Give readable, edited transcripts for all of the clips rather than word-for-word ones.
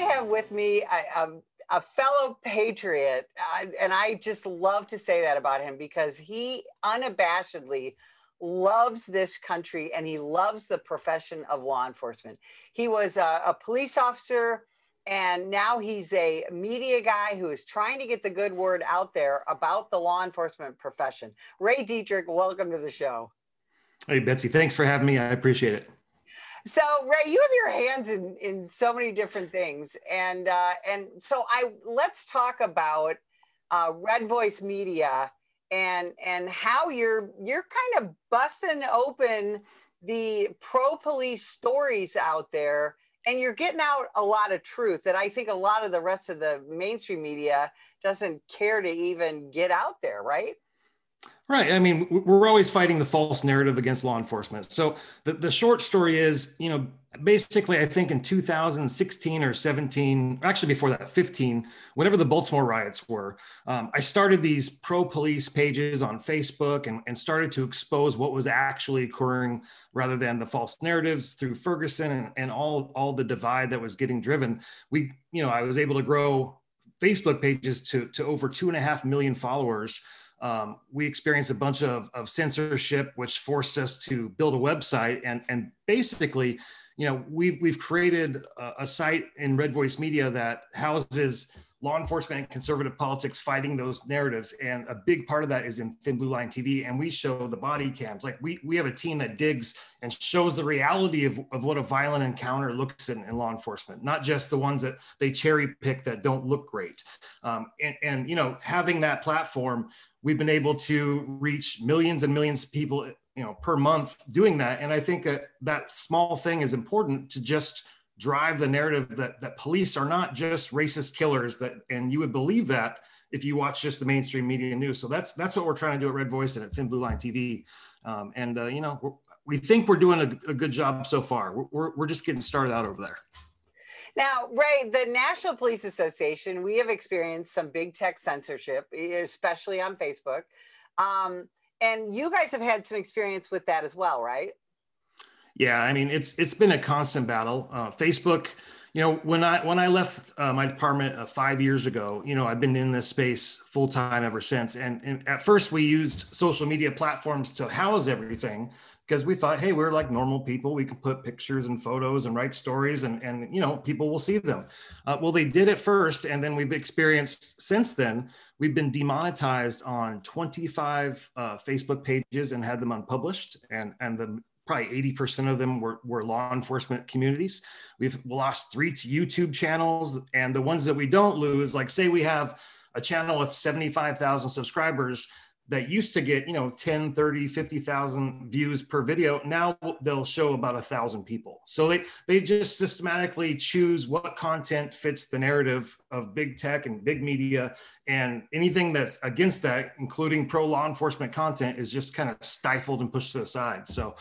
have with me a fellow patriot, and I just love to say that about him because he unabashedly loves this country and he loves the profession of law enforcement. He was a police officer, and now he's a media guy who is trying to get the good word out there about the law enforcement profession. Ray Dietrich, welcome to the show. Hey, Betsy, thanks for having me. I appreciate it. So, Ray, you have your hands in so many different things, and so let's talk about Red Voice Media and how you're kind of busting open the pro-police stories out there, and you're getting out a lot of truth that I think a lot of the rest of the mainstream media doesn't care to even get out there, right? Right. I mean, we're always fighting the false narrative against law enforcement. So the short story is, basically, I think in 2016 or 17, actually before that, 15, whenever the Baltimore riots were, I started these pro-police pages on Facebook and started to expose what was actually occurring rather than the false narratives through Ferguson and all the divide that was getting driven. I was able to grow Facebook pages to over 2.5 million followers. We experienced a bunch of censorship, which forced us to build a website. And basically, we've created a site in Red Voice Media that houses law enforcement and conservative politics fighting those narratives. And a big part of that is in Thin Blue Line TV. And we show the body cams. Like we have a team that digs and shows the reality of what a violent encounter looks in law enforcement, not just the ones that they cherry pick that don't look great. And having that platform, we've been able to reach millions and millions of people, per month doing that. And I think that small thing is important to just drive the narrative that police are not just racist killers, and you would believe that if you watch just the mainstream media news. So that's what we're trying to do at Red Voice and at Thin Blue Line TV. We think we're doing a good job so far. We're just getting started out over there. Now, Ray, the National Police Association, we have experienced some big tech censorship, especially on Facebook. And you guys have had some experience with that as well, right? Yeah, I mean, it's been a constant battle. Facebook, when I left my department 5 years ago, I've been in this space full time ever since. And at first we used social media platforms to house everything because we thought, hey, we're like normal people. We can put pictures and photos and write stories and people will see them. Well, they did at first. And then we've experienced since then, we've been demonetized on 25 Facebook pages and had them unpublished. And probably 80% of them were law enforcement communities. We've lost 3 YouTube channels, and the ones that we don't lose, like say we have a channel with 75,000 subscribers that used to get 10, 30, 50,000 views per video. Now they'll show about 1,000 people. So they just systematically choose what content fits the narrative of big tech and big media, and anything that's against that, including pro law enforcement content, is just kind of stifled and pushed to the side. So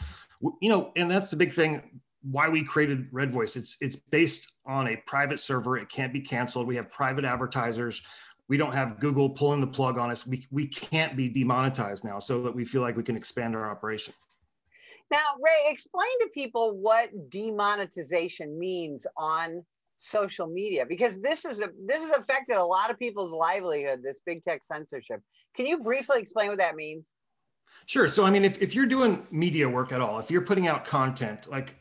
and that's the big thing why we created Red Voice. It's based on a private server. It can't be canceled. We have private advertisers. We don't have Google pulling the plug on us. We can't be demonetized now, so that we feel like we can expand our operation. Now, Ray, explain to people what demonetization means on social media, because this has affected a lot of people's livelihood, this big tech censorship. Can you briefly explain what that means? Sure. So, I mean, if you're doing media work at all, if you're putting out content, like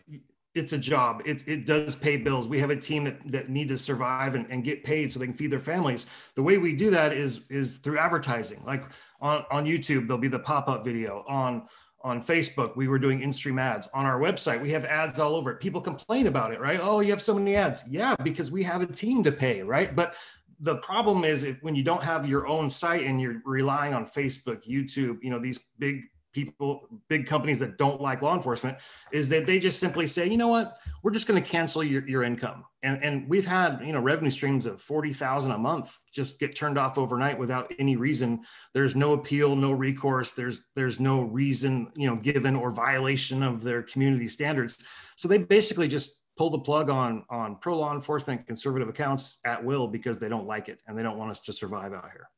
it's a job, it does pay bills. We have a team that need to survive and get paid so they can feed their families. The way we do that is through advertising. Like on YouTube, there'll be the pop-up video. On Facebook, we were doing in-stream ads. On our website, we have ads all over it. People complain about it, right? Oh, you have so many ads. Yeah, because we have a team to pay, right? But the problem is when you don't have your own site and you're relying on Facebook, YouTube, these big companies that don't like law enforcement, is that they just simply say, you know what, we're just going to cancel your income. And we've had, revenue streams of 40,000 a month just get turned off overnight without any reason. There's no appeal, no recourse. There's no reason, given or violation of their community standards. So they basically just pull the plug on pro law enforcement conservative accounts at will because they don't like it and they don't want us to survive out here.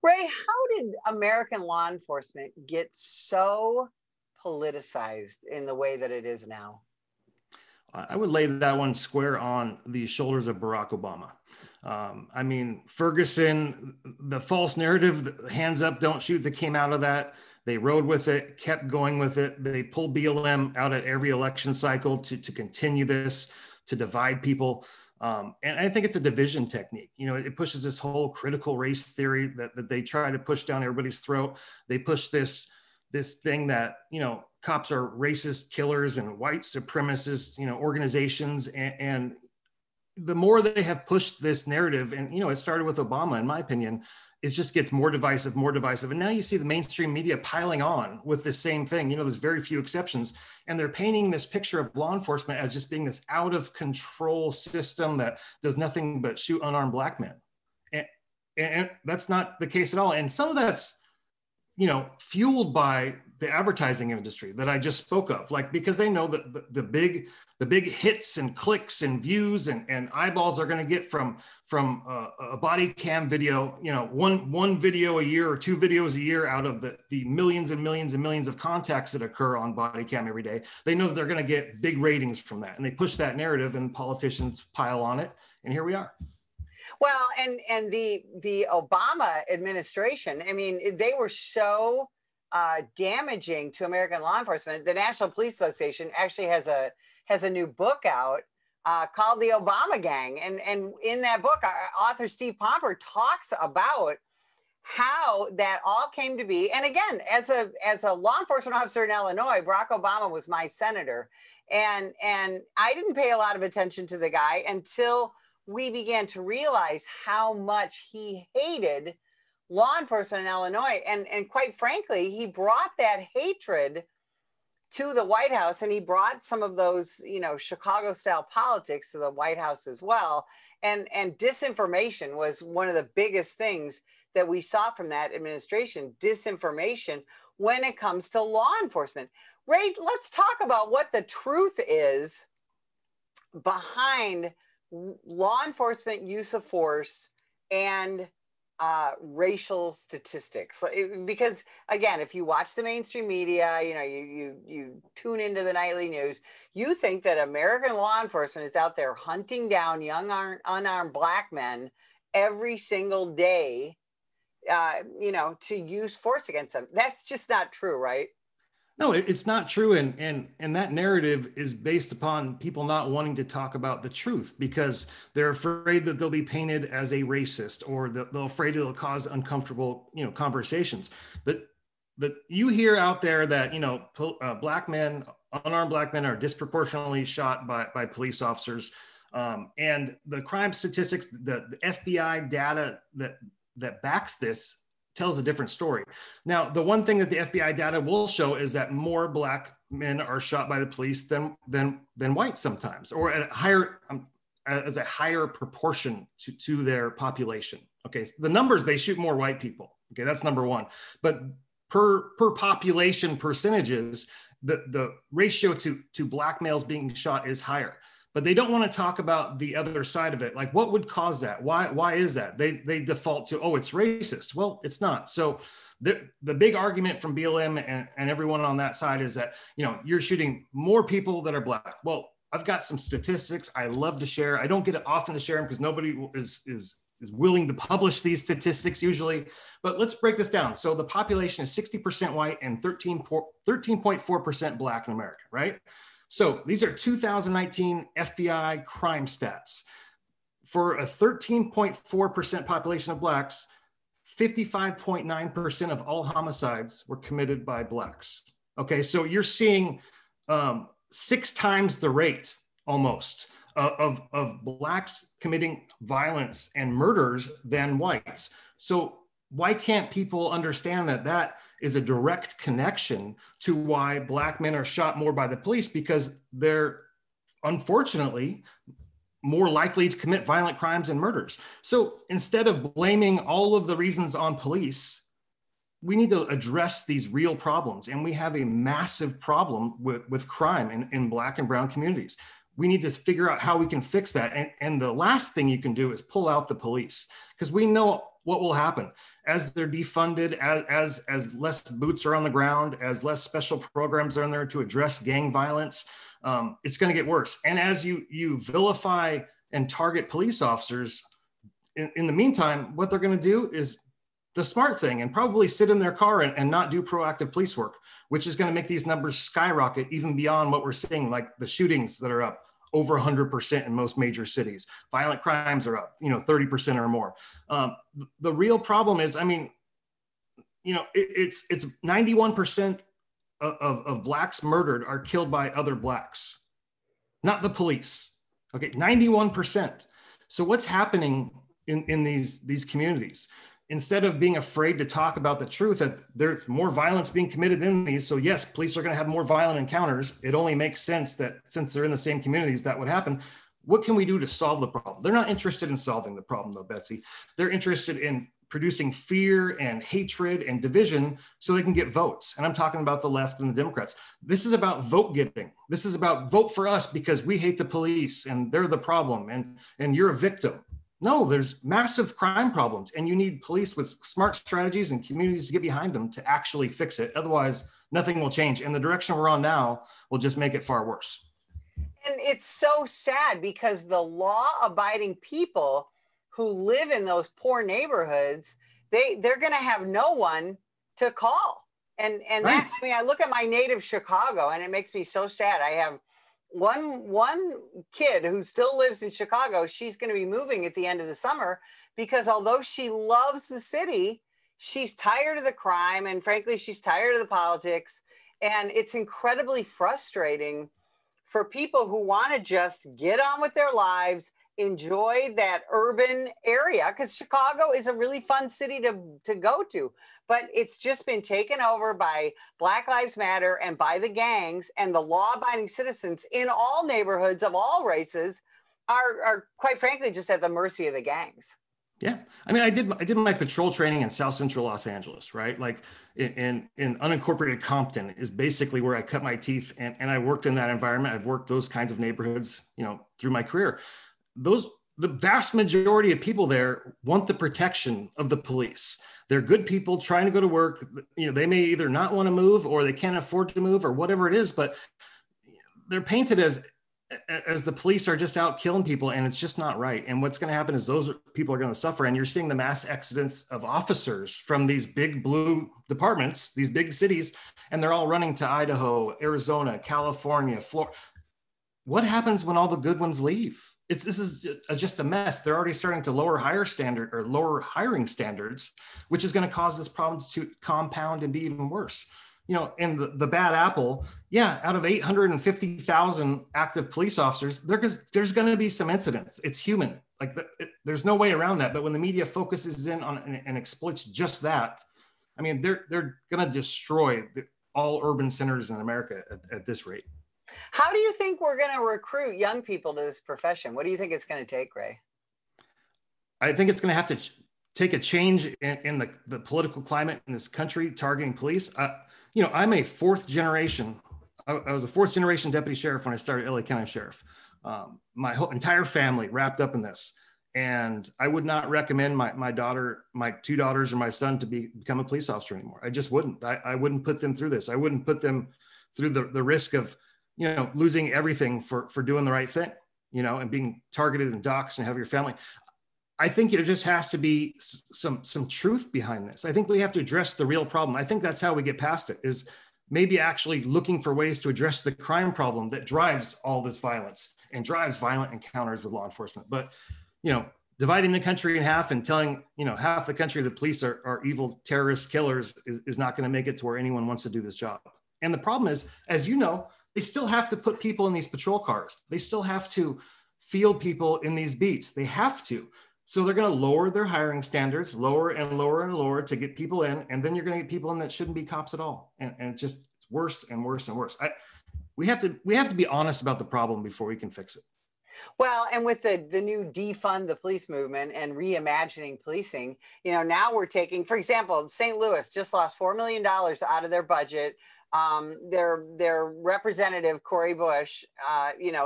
Ray, how did American law enforcement get so politicized in the way that it is now? I would lay that one square on the shoulders of Barack Obama. I mean, Ferguson, the false narrative, the hands up, don't shoot, that came out of that. They rode with it, kept going with it. They pulled BLM out at every election cycle to continue this, to divide people. And I think it's a division technique. You know, it pushes this whole critical race theory that they try to push down everybody's throat. They push this thing that, you know, cops are racist killers and white supremacist, you know, organizations. And the more they have pushed this narrative, and, you know, it started with Obama, in my opinion, it just gets more divisive, more divisive. And now you see the mainstream media piling on with the same thing. You know, there's very few exceptions. And they're painting this picture of law enforcement as just being this out of control system that does nothing but shoot unarmed black men. And that's not the case at all. And some of that's, you know, fueled by the advertising industry that I just spoke of, like, because they know that the big hits and clicks and views and eyeballs are going to get from a body cam video, you know, one video a year or two videos a year out of the millions and millions and millions of contacts that occur on body cam every day. They know that they're going to get big ratings from that, and they push that narrative, and politicians pile on it, and here we are. Well, and the Obama administration, I mean, they were so damaging to American law enforcement. The National Police Association actually has a new book out called The Obama Gang. And in that book, author Steve Pomper talks about how that all came to be. And again, as a law enforcement officer in Illinois, Barack Obama was my senator. And I didn't pay a lot of attention to the guy until we began to realize how much he hated law enforcement in Illinois. And quite frankly, he brought that hatred to the White House, and he brought some of those, you know, Chicago style politics to the White House as well. And disinformation was one of the biggest things that we saw from that administration, disinformation when it comes to law enforcement. Ray, let's talk about what the truth is behind law enforcement use of force and racial statistics. Because again, if you watch the mainstream media, you know, you tune into the nightly news, you think that American law enforcement is out there hunting down young unarmed black men every single day, you know, to use force against them. That's just not true, right? No, it's not true. And that narrative is based upon people not wanting to talk about the truth because they're afraid that they'll be painted as a racist, or they're afraid it'll cause uncomfortable, you know, conversations. But you hear out there that, you know, black men, unarmed black men are disproportionately shot by police officers. And the crime statistics, the FBI data that backs this tells a different story. Now, the one thing that the FBI data will show is that more black men are shot by the police than white sometimes, or at a higher, as a higher proportion to their population. Okay, so the numbers, they shoot more white people. Okay, that's number one. But per population percentages, the ratio to black males being shot is higher. But they don't want to talk about the other side of it. Like, what would cause that? Why is that? They default to, oh, it's racist. Well, it's not. So the big argument from BLM and everyone on that side is that, you know, you're shooting more people that are black. Well, I've got some statistics I love to share. I don't get it often to share them because nobody is willing to publish these statistics usually. But let's break this down. So the population is 60% white and 13.4% black in America, right? So these are 2019 FBI crime stats. For a 13.4% population of blacks, 55.9% of all homicides were committed by blacks. Okay, so you're seeing 6 times the rate almost of blacks committing violence and murders than whites. So why can't people understand that is a direct connection to why black men are shot more by the police? Because they're unfortunately more likely to commit violent crimes and murders. So instead of blaming all of the reasons on police, we need to address these real problems. And we have a massive problem with crime in black and brown communities. We need to figure out how we can fix that. And the last thing you can do is pull out the police, because we know what will happen as they're defunded, as less boots are on the ground, as less special programs are in there to address gang violence. It's going to get worse. And as you vilify and target police officers, in the meantime, what they're going to do is the smart thing and probably sit in their car and not do proactive police work, which is going to make these numbers skyrocket even beyond what we're seeing, like the shootings that are up over 100% in most major cities. Violent crimes are up, 30% or more. The real problem is, it's 91% of Blacks murdered are killed by other Blacks, not the police. Okay, 91%. So what's happening in these communities? Instead of being afraid to talk about the truth that there's more violence being committed in these, so yes, police are going to have more violent encounters. It only makes sense that since they're in the same communities, that would happen. What can we do to solve the problem? They're not interested in solving the problem, though, Betsy. They're interested in producing fear and hatred and division so they can get votes. And I'm talking about the left and the Democrats. This is about vote getting. This is about vote for us because we hate the police and they're the problem and you're a victim. No, there's massive crime problems, and you need police with smart strategies and communities to get behind them to actually fix it. Otherwise, nothing will change. And the direction we're on now will just make it far worse. And it's so sad because the law-abiding people who live in those poor neighborhoods, they're going to have no one to call. And right. That's, I look at my native Chicago, and it makes me so sad. I have one kid who still lives in Chicago. She's going to be moving at the end of the summer because although she loves the city, she's tired of the crime. And frankly, she's tired of the politics. And it's incredibly frustrating for people who want to just get on with their lives, enjoy that urban area, because Chicago is a really fun city to go to. But it's just been taken over by Black Lives Matter and by the gangs, and the law-abiding citizens in all neighborhoods of all races are quite frankly just at the mercy of the gangs. Yeah, I did my patrol training in South Central Los Angeles, right? Like in unincorporated Compton is basically where I cut my teeth, and I worked in that environment. I've worked those kinds of neighborhoods, through my career. The vast majority of people there want the protection of the police. They're good people trying to go to work. They may either not want to move or they can't afford to move or whatever it is, but they're painted as the police are just out killing people, and it's just not right. And what's going to happen is those people are going to suffer. And you're seeing the mass exodus of officers from these big blue departments, these big cities, and they're all running to Idaho, Arizona, California, Florida. What happens when all the good ones leave? This is just a mess. They're already starting to lower hiring standards, which is going to cause this problem to compound and be even worse. And the bad apple, out of 850,000 active police officers, there's going to be some incidents. It's human. There's no way around that. But when the media focuses in on and exploits just that, they're going to destroy all urban centers in America at this rate. How do you think we're going to recruit young people to this profession? What do you think it's going to take, Ray? I think it's going to have to take a change in the political climate in this country targeting police. I'm a fourth generation. I was a fourth generation deputy sheriff when I started LA County Sheriff. My whole entire family wrapped up in this. And I would not recommend my two daughters or my son to become a police officer anymore. I just wouldn't. I wouldn't put them through this. I wouldn't put them through the risk of losing everything for doing the right thing, and being targeted and doxxed and have your family. I think it just has to be some truth behind this. I think we have to address the real problem. I think that's how we get past it, is maybe actually looking for ways to address the crime problem that drives all this violence and drives violent encounters with law enforcement. But, dividing the country in half and telling, half the country the police are evil terrorist killers is not going to make it to where anyone wants to do this job. And the problem is, as you know, they still have to put people in these patrol cars. They still have to field people in these beats. They have to. So they're going to lower their hiring standards, lower and lower and lower to get people in. And then you're going to get people in that shouldn't be cops at all. And it's worse and worse and worse. We have to be honest about the problem before we can fix it. Well, and with the new defund the police movement and reimagining policing, now we're taking, for example, St. Louis just lost $4 million out of their budget Their representative, Cori Bush,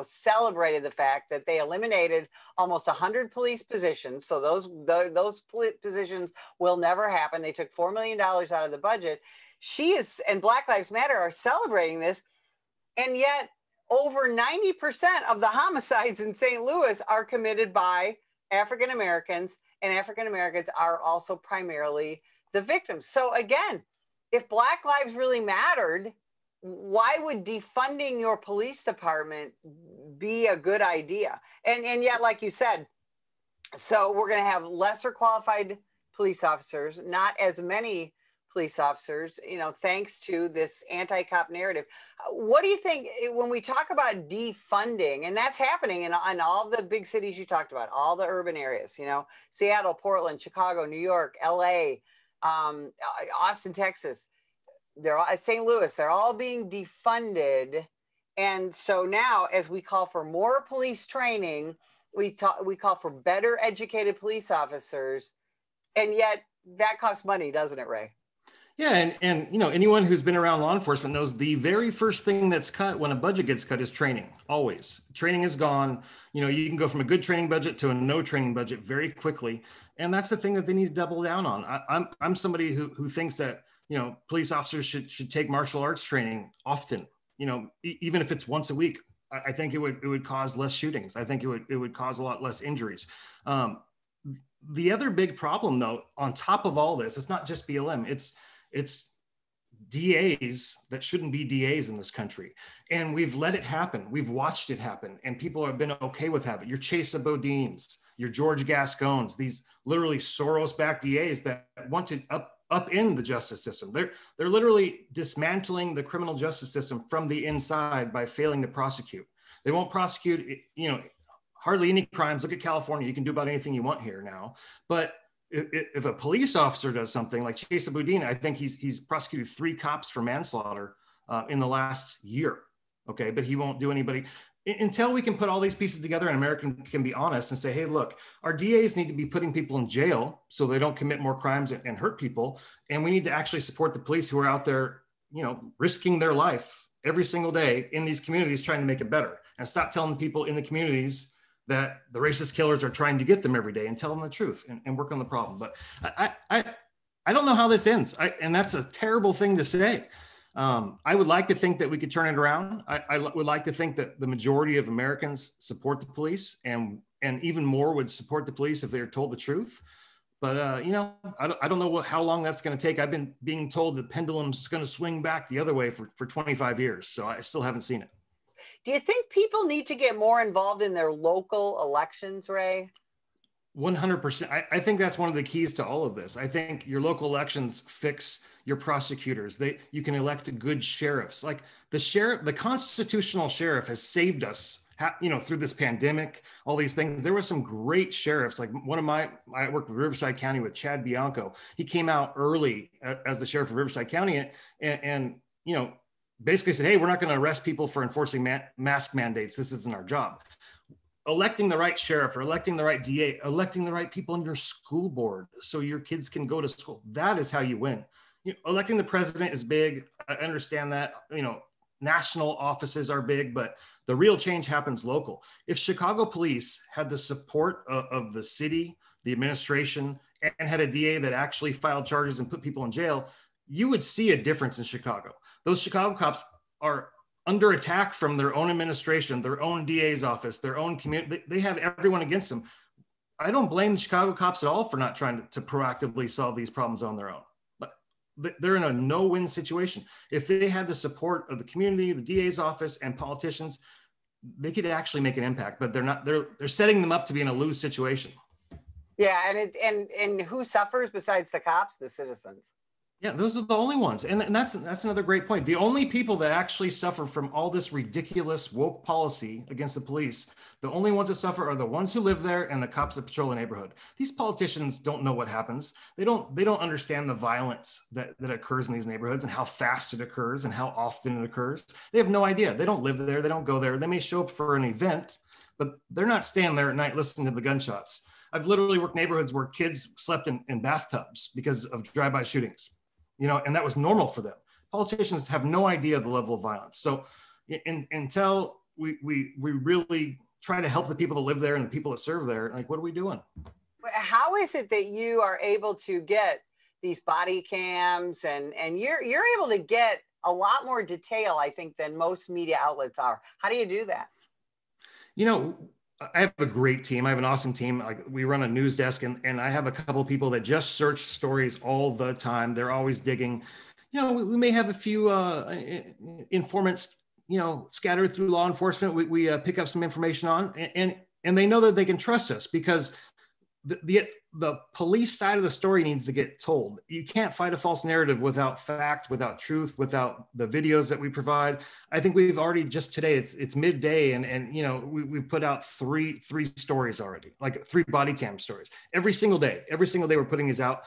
celebrated the fact that they eliminated almost 100 police positions. So those positions will never happen. They took $4 million out of the budget. And Black Lives Matter are celebrating this. And yet over 90% of the homicides in St. Louis are committed by African Americans, and African Americans are also primarily the victims. So again, if Black lives really mattered, why would defunding your police department be a good idea? And yet, like you said, so we're going to have lesser qualified police officers, not as many police officers, thanks to this anti-cop narrative. What do you think when we talk about defunding, and that's happening in all the big cities you talked about, all the urban areas, Seattle, Portland, Chicago, New York, LA, Austin, Texas, St. Louis, they're all being defunded. And so now, as we call for more police training, we call for better educated police officers, and yet that costs money, doesn't it, Ray? Yeah, and anyone who's been around law enforcement knows the very first thing that's cut when a budget gets cut is training. Always, training is gone. You can go from a good training budget to a no training budget very quickly, and that's the thing that they need to double down on. I'm somebody who thinks that police officers should take martial arts training often. Even if it's once a week. I think it would cause less shootings. I think it would cause a lot less injuries. The other big problem, though, on top of all this, it's not just BLM. It's DAs that shouldn't be DAs in this country. And we've let it happen. We've watched it happen. And people have been okay with having it. Your Chesa Bodines, your George Gascones, these literally Soros-backed DAs that want to upend the justice system. They're literally dismantling the criminal justice system from the inside by failing to prosecute. They won't prosecute, hardly any crimes. Look at California. You can do about anything you want here now. But if a police officer does something like Chesa Boudin, I think he's prosecuted 3 cops for manslaughter in the last year. Okay, but he won't do anybody until we can put all these pieces together and America can be honest and say, hey, look, our DAs need to be putting people in jail so they don't commit more crimes and hurt people. And we need to actually support the police who are out there, risking their life every single day in these communities trying to make it better, and stop telling people in the communities that the racist killers are trying to get them every day, and tell them the truth and work on the problem. But I don't know how this ends. And that's a terrible thing to say. I would like to think that we could turn it around. I would like to think that the majority of Americans support the police, and even more would support the police if they were told the truth. But, I don't know how long that's going to take. I've been being told the pendulum's going to swing back the other way for 25 years. So I still haven't seen it. Do you think people need to get more involved in their local elections, Ray? 100%. I think that's one of the keys to all of this. I think your local elections fix your prosecutors. You can elect good sheriffs. Like the constitutional sheriff has saved us, through this pandemic, all these things. There were some great sheriffs. Like I worked with Riverside County with Chad Bianco. He came out early as the sheriff of Riverside County and basically said, hey, we're not going to arrest people for enforcing mask mandates. This isn't our job. Electing the right sheriff or electing the right DA, electing the right people in your school board so your kids can go to school. That is how you win. Electing the president is big. I understand that. National offices are big, but the real change happens local. If Chicago police had the support of the city, the administration, and had a DA that actually filed charges and put people in jail, you would see a difference in Chicago. Those Chicago cops are under attack from their own administration, their own DA's office, their own community. They have everyone against them. I don't blame the Chicago cops at all for not trying to proactively solve these problems on their own. But they're in a no-win situation. If they had the support of the community, the DA's office, and politicians, they could actually make an impact. But they're not. They're setting them up to be in a lose situation. Yeah, and who suffers besides the cops? The citizens. Yeah, those are the only ones. And that's another great point. The only people that actually suffer from all this ridiculous woke policy against the police, the only ones that suffer are the ones who live there and the cops that patrol the neighborhood. These politicians don't know what happens. They don't understand the violence that occurs in these neighborhoods and how fast it occurs and how often it occurs. They have no idea. They don't live there. They don't go there. They may show up for an event, but they're not staying there at night listening to the gunshots. I've literally worked neighborhoods where kids slept in bathtubs because of drive-by shootings. And that was normal for them politicians have no idea of the level of violence. So until we really try to help the people that live there and the people that serve there, like, what are we doing? How is it that you are able to get these body cams and you're able to get a lot more detail, I think, than most media outlets are? How do you do that? You know, I have a great team. I have an awesome team. Like, we run a news desk, and I have a couple of people that just search stories all the time. They're always digging. You know, we may have a few informants, you know, scattered through law enforcement. We pick up some information on, and they know that they can trust us, because the police side of the story needs to get told. You can't fight a false narrative without fact, without truth, without the videos that we provide. I think we've already, just today, it's midday, and you know, we've put out three stories already, like 3 body cam stories every single day we're putting these out.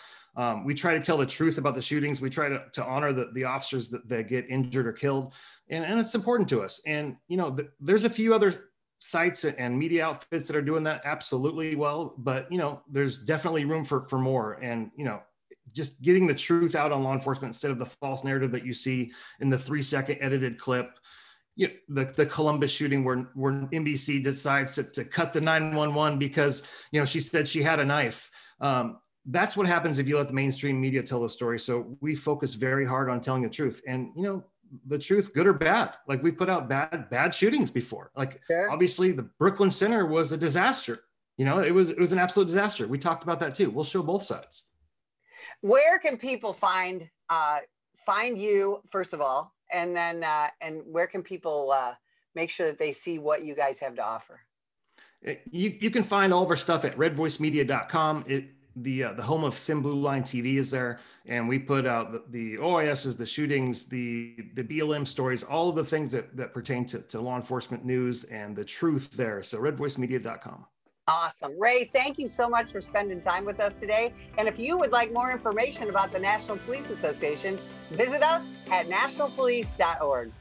We try to tell the truth about the shootings. We try to honor the officers that get injured or killed, and it's important to us. And you know, there's a few other sites and media outfits that are doing that absolutely well, but you know, there's definitely room for more. And you know, just getting the truth out on law enforcement instead of the false narrative that you see in the 3-second edited clip. You know, the Columbus shooting where NBC decides to cut the 911 because, you know, she said she had a knife. That's what happens if you let the mainstream media tell the story. So we focus very hard on telling the truth, and you know, the truth, good or bad. Like, we've put out bad shootings before. Like, sure. Obviously the Brooklyn Center was a disaster. You know, it was an absolute disaster. We talked about that too. We'll show both sides. Where can people find you, first of all, and then and where can people make sure that they see what you guys have to offer? You can find all of our stuff at redvoicemedia.com. The home of Thin Blue Line TV is there, and we put out the OISs, the shootings, the BLM stories, all of the things that pertain to law enforcement news and the truth there. So redvoicemedia.com. Awesome. Ray, thank you so much for spending time with us today. And if you would like more information about the National Police Association, visit us at nationalpolice.org.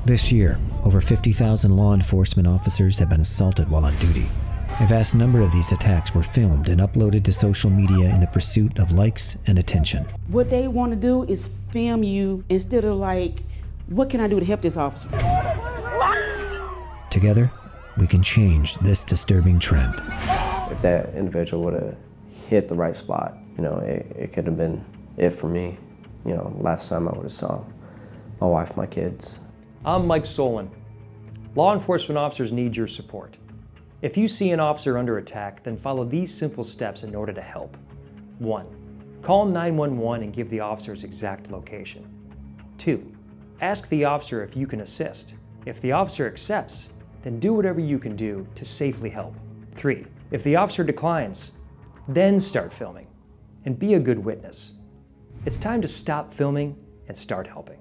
This year, over 50,000 law enforcement officers have been assaulted while on duty. A vast number of these attacks were filmed and uploaded to social media in the pursuit of likes and attention. What they want to do is film you instead of like, what can I do to help this officer? Together, we can change this disturbing trend. If that individual would have hit the right spot, you know, it could have been it for me. You know, last time I would have saw my wife, my kids. I'm Mike Solon. Law enforcement officers need your support. If you see an officer under attack, then follow these simple steps in order to help. 1. Call 911 and give the officer's exact location. 2. Ask the officer if you can assist. If the officer accepts, then do whatever you can do to safely help. 3. If the officer declines, then start filming and be a good witness. It's time to stop filming and start helping.